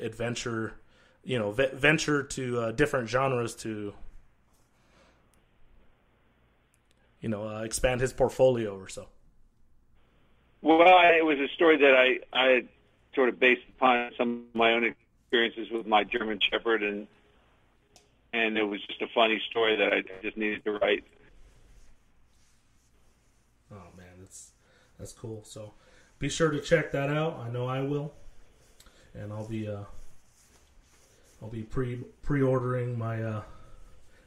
adventure, venture to different genres to, expand his portfolio or so? Well, it was a story that I sort of based upon some of my own experiences with my German Shepherd, and it was just a funny story that I just needed to write. Oh man, that's cool. So be sure to check that out. I know I will, and I'll be pre-ordering my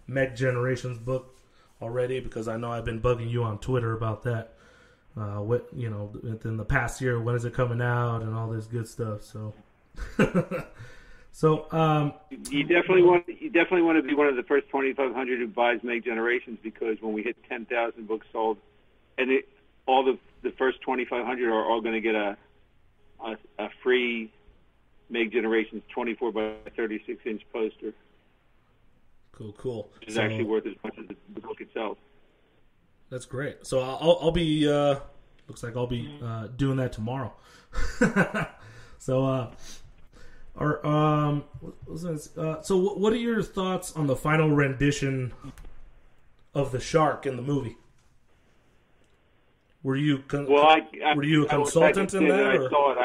Meg Generations book already, because I know I've been bugging you on Twitter about that. Within the past year, when is it coming out and all this good stuff. So, you definitely want to be one of the first 2,500 who buys Meg Generations, because when we hit 10,000 books sold, and all the first 2,500 are all going to get a free Meg Generations 24 by 36 inch poster. Cool. Which is actually worth as much as the book itself. That's great. So I'll be looks like I'll be doing that tomorrow. So what are your thoughts on the final rendition of the shark in the movie? Were you were you a consultant in that? I saw it.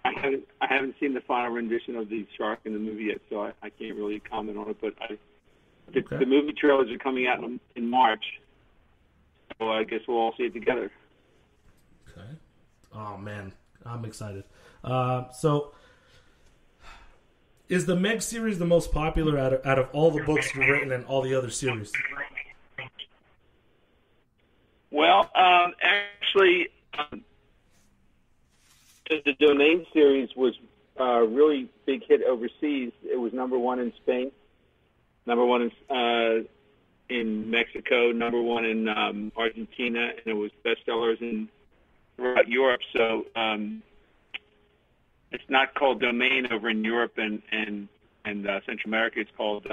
I haven't seen the final rendition of the shark in the movie yet, so I can't really comment on it. But the movie trailers are coming out in March, so I guess we'll all see it together. Okay. Oh man, I'm excited. So, is the Meg series the most popular out of all the books you've written and all the other series? Well, actually, the Domain series was a really big hit overseas. It was number one in Spain, number one in Mexico, number one in Argentina, and it was bestsellers throughout Europe. So it's not called Domain over in Europe and Central America. It's called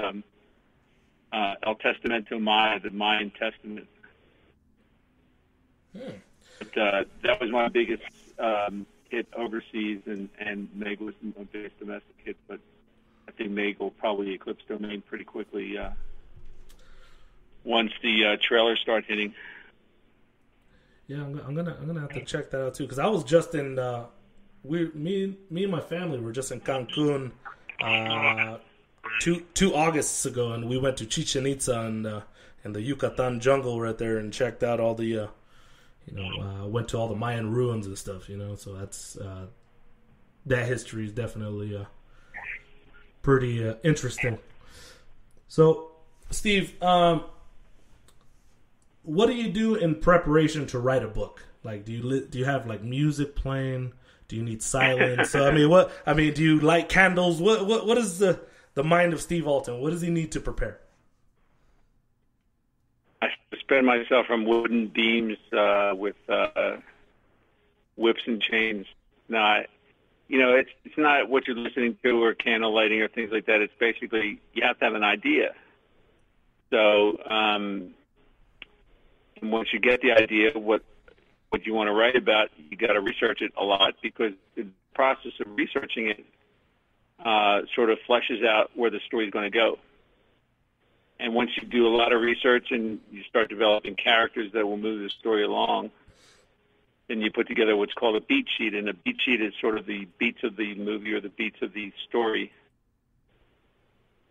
El Testamento Maya, the Mayan Testament. But that was my biggest hit overseas, and Meg was my biggest domestic hit. But I think Meg will probably eclipse Domain pretty quickly once the trailers start hitting. Yeah, I'm gonna have to check that out too, because I was just in me and my family were just in Cancun two Augusts ago, and we went to Chichen Itza and the Yucatan jungle right there, and checked out all the went to all the Mayan ruins and stuff. So that's that history is definitely pretty interesting. So, Steve, what do you do in preparation to write a book? Like, do you have like music playing? Do you need silence? Do you light candles? What is the mind of Steve Alten? What does he need to prepare? I suspend myself from wooden beams with whips and chains. It's not what you're listening to or candle lighting or things like that. It's basically you have to have an idea. So once you get the idea what you want to write about, you got to research it a lot, because the process of researching it sort of fleshes out where the story is going to go. And once you do a lot of research and you start developing characters that will move the story along, then you put together what's called a beat sheet. And a beat sheet is sort of the beats of the movie or the beats of the story.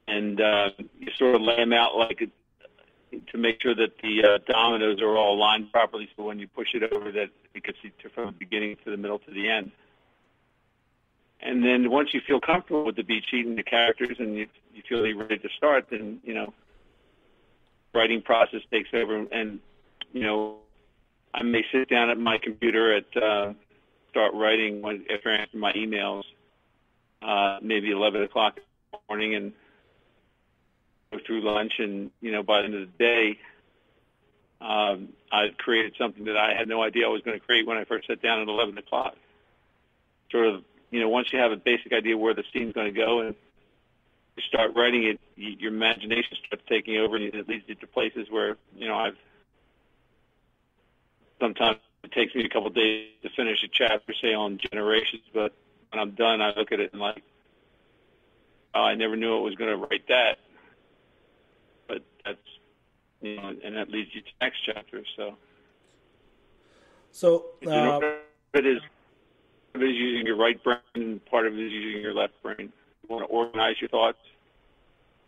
And you sort of lay them out to make sure that the dominoes are all lined properly, so when you push it over, that you can see from the beginning to the middle to the end. And then once you feel comfortable with the beat sheet and the characters, and you feel you're ready to start, then writing process takes over. And I may sit down at my computer start writing after I answer my emails, maybe 11 o'clock in the morning, and go through lunch, and by the end of the day, I've created something that I had no idea I was going to create when I first sat down at 11 o'clock. Sort of, once you have a basic idea where the scene's going to go and you start writing it, your imagination starts taking over, and it leads you to places where sometimes it takes me a couple of days to finish a chapter, say on generations, but when I'm done, I look at it and I never knew I was going to write that. But that's, and that leads you to the next chapter. So, it is using your right brain, and part of it is using your left brain. You want to organize your thoughts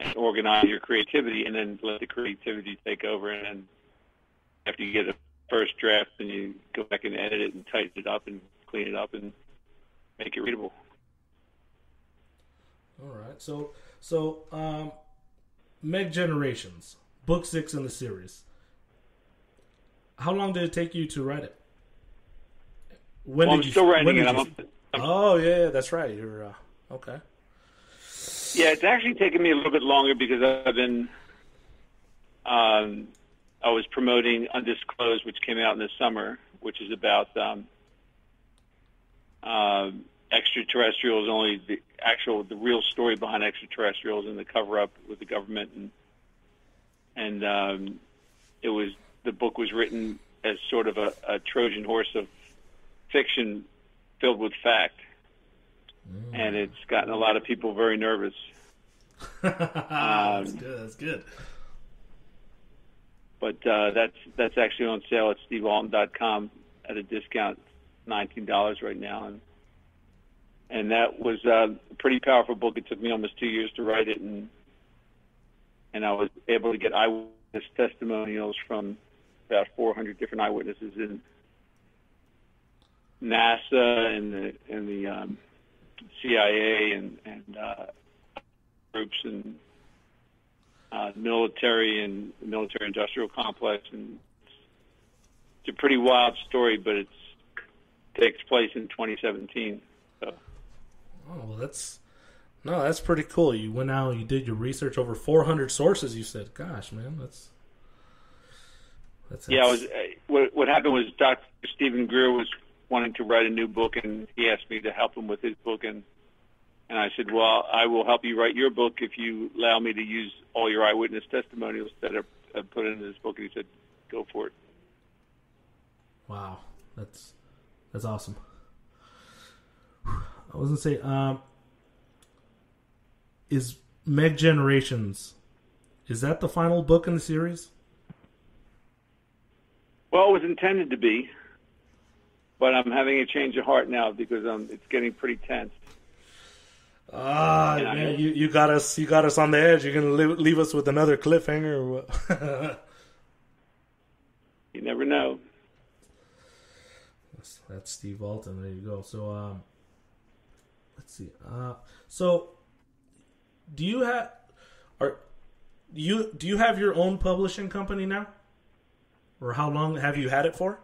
and organize your creativity, and then let the creativity take over. And then after you get a first draft, then you go back and edit it and tighten it up and clean it up and make it readable. All right. So, Meg Generations, book 6 in the series. How long did it take you to write it? I'm still writing it. Oh, yeah, that's right. You're okay. Yeah, it's actually taken me a little bit longer because I've been, I was promoting Undisclosed, which came out in the summer, which is about extraterrestrials, only the real story behind extraterrestrials and the cover-up with the government, and the book was written as sort of a Trojan horse of fiction filled with fact, and it's gotten a lot of people very nervous. That's good. That's good. But that's actually on sale at stevealten.com at a discount, $19 right now, and that was a pretty powerful book. It took me almost 2 years to write it, and I was able to get eyewitness testimonials from about 400 different eyewitnesses in NASA and the CIA and groups and military and military-industrial complex, and it's a pretty wild story, but it takes place in 2017. So. Oh, well, that's pretty cool. You went out, you did your research, over 400 sources. You said, "Gosh, man, that's." Yeah, what happened was Dr. Stephen Greer was wanting to write a new book, and he asked me to help him with his book, and I said, well, I will help you write your book if you allow me to use all your eyewitness testimonials that are put into this book. And he said, go for it. Wow, that's awesome. I was gonna say, is Meg Generations, is that the final book in the series? Well, it was intended to be, but I'm having a change of heart now because it's getting pretty tense. Man, you got us on the edge. You're gonna leave us with another cliffhanger, or what? You never know. That's Steve Alten. There you go. So, let's see. So, do you have your own publishing company now, or how long have you had it for?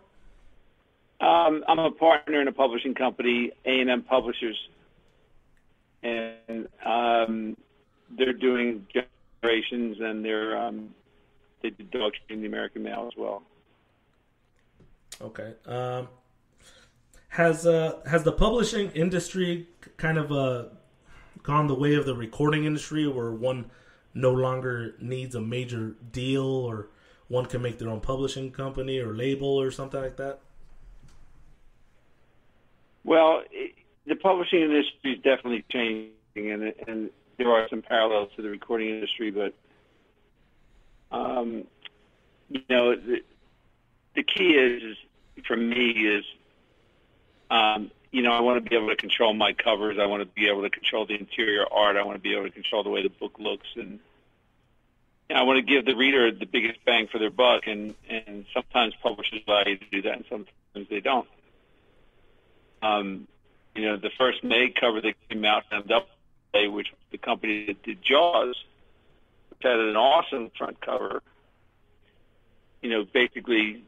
I'm a partner in a publishing company, A&M Publishers, and they're doing Generations, and they do Dog in the American Mail as well. Okay. Has the publishing industry kind of gone the way of the recording industry, where one no longer needs a major deal, or one can make their own publishing company or label or something like that? Well, the publishing industry is definitely changing, and there are some parallels to the recording industry. But the key is for me is I want to be able to control my covers. I want to be able to control the interior art. I want to be able to control the way the book looks, and I want to give the reader the biggest bang for their buck. And sometimes publishers allow you to do that, and sometimes they don't. The first Meg cover that came out from MWA, which was the company that did Jaws, which had an awesome front cover, basically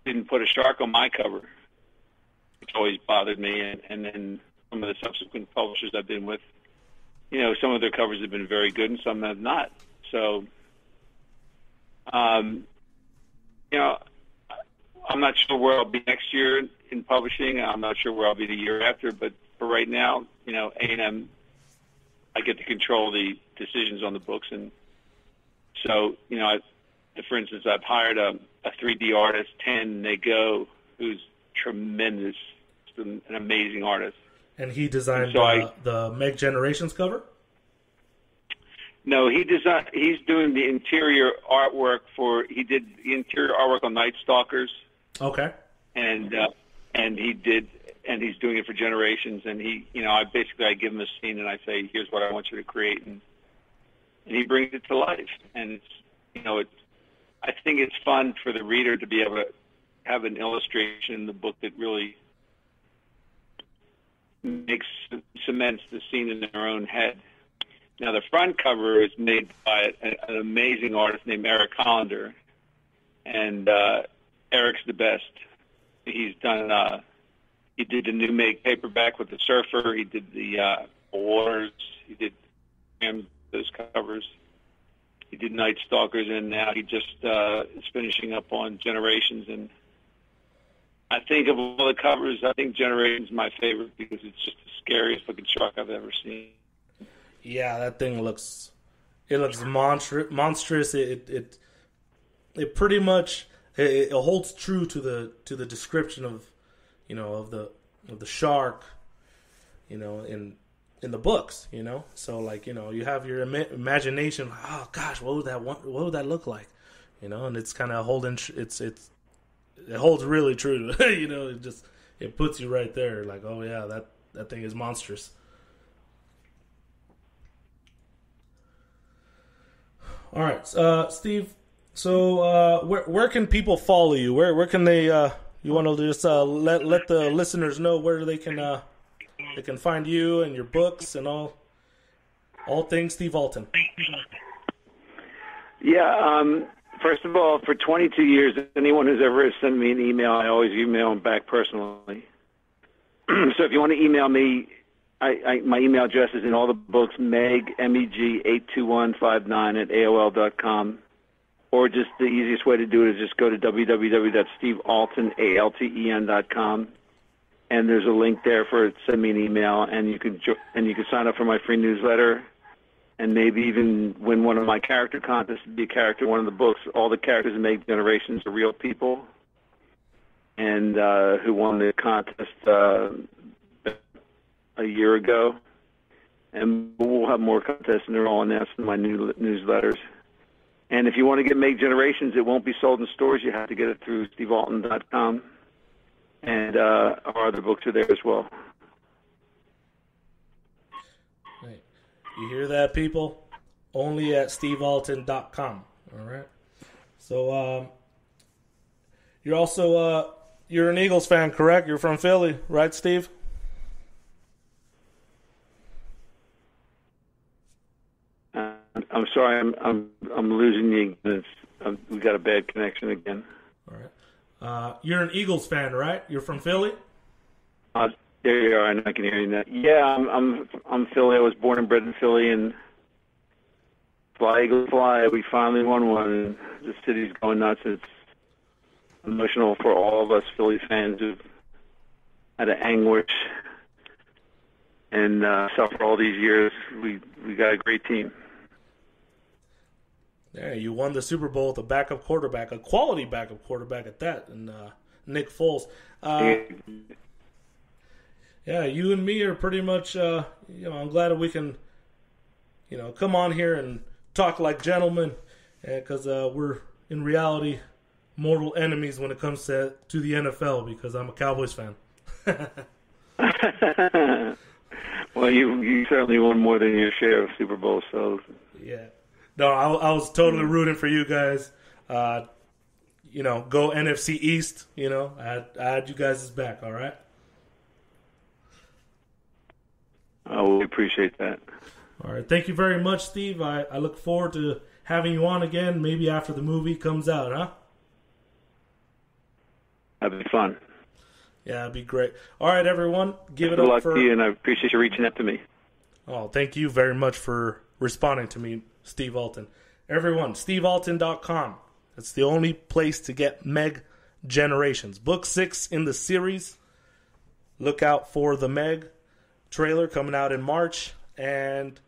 didn't put a shark on my cover, which always bothered me. And then some of the subsequent publishers I've been with, some of their covers have been very good and some have not. So, I'm not sure where I'll be next year in publishing. I'm not sure where I'll be the year after, but for right now, A&M, I get to control the decisions on the books. And so, for instance, I've hired a 3D artist, 10 Nego, who's tremendous, just an amazing artist. And he designed So the Meg Generations cover? No, he's doing the interior artwork he did the interior artwork on Night Stalkers. Okay. And he's doing it for Generations. And I give him a scene and I say, here's what I want you to create. And he brings it to life. And I think it's fun for the reader to be able to have an illustration in the book that really cements the scene in their own head. Now, the front cover is made by an amazing artist named Eric Hollander, and Eric's the best. He's done. He did the New Make paperback with the Surfer. He did the Waters. He did those covers. He did Night Stalkers, and now he just is finishing up on Generations. And I think of all the covers, I think Generations is my favorite because it's just the scariest looking shark I've ever seen. Yeah, that thing looks monstrous. It pretty much it holds true to the description of the shark, in the books, So you have your imagination. Oh gosh, what would that look like, And it's kind of holding. It holds really true to it puts you right there. Like, oh yeah, that thing is monstrous. All right, Steve. So, where can people follow you? Where can they? You want to just let the listeners know where they can find you and your books and all things Steve Alten. Yeah. First of all, for 22 years, anyone who's ever sent me an email, I always email them back personally. So if you want to email me, my email address is in all the books, Meg, MEG 82159 at AOL.com. Or just the easiest way to do it is just go to www.stevealten.com, and there's a link there for send me an email, and you can sign up for my free newsletter, and maybe even win one of my character contests to be a character in one of the books. All the characters in Meg Generations are real people, and who won the contest a year ago, and we'll have more contests, and they're all announced in my new newsletters. And if you want to get Meg Generations, it won't be sold in stores. You have to get it through stevealten.com, and our other books are there as well. Right. You hear that, people? Only at stevealten.com. All right. So you're also you're an Eagles fan, correct? You're from Philly, right, Steve? I'm sorry, I'm losing you. We got a bad connection again. All right. You're an Eagles fan, right? You're from Philly? There you are. I can hear you now. Yeah, I'm Philly. I was born and bred in Philly, and fly Eagles fly. We finally won one, and the city's going nuts. It's emotional for all of us Philly fans who've had an anguish and suffer all these years. We got a great team. Yeah, you won the Super Bowl with a backup quarterback, a quality backup quarterback at that, and Nick Foles. Yeah, you and me are pretty much, I'm glad that we can, come on here and talk like gentlemen, because we're, in reality, mortal enemies when it comes to the NFL, because I'm a Cowboys fan. Well, you certainly won more than your share of Super Bowls, so... Yeah. No, I was totally rooting for you guys. Go NFC East. I had you guys' back. All right. We appreciate that. All right. Thank you very much, Steve. I look forward to having you on again, maybe after the movie comes out, huh? That'd be fun. Yeah, it'd be great. All right, everyone. Give it Good up luck for to you, and I appreciate you reaching out to me. Oh, thank you very much for responding to me, Steve Alten. Everyone, stevealten.com. That's the only place to get Meg Generations. Book 6 in the series. Look out for the Meg trailer coming out in March and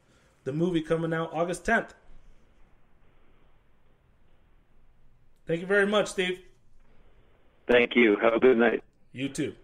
the movie coming out August 10th. Thank you very much, Steve. Thank you. Have a good night. You too.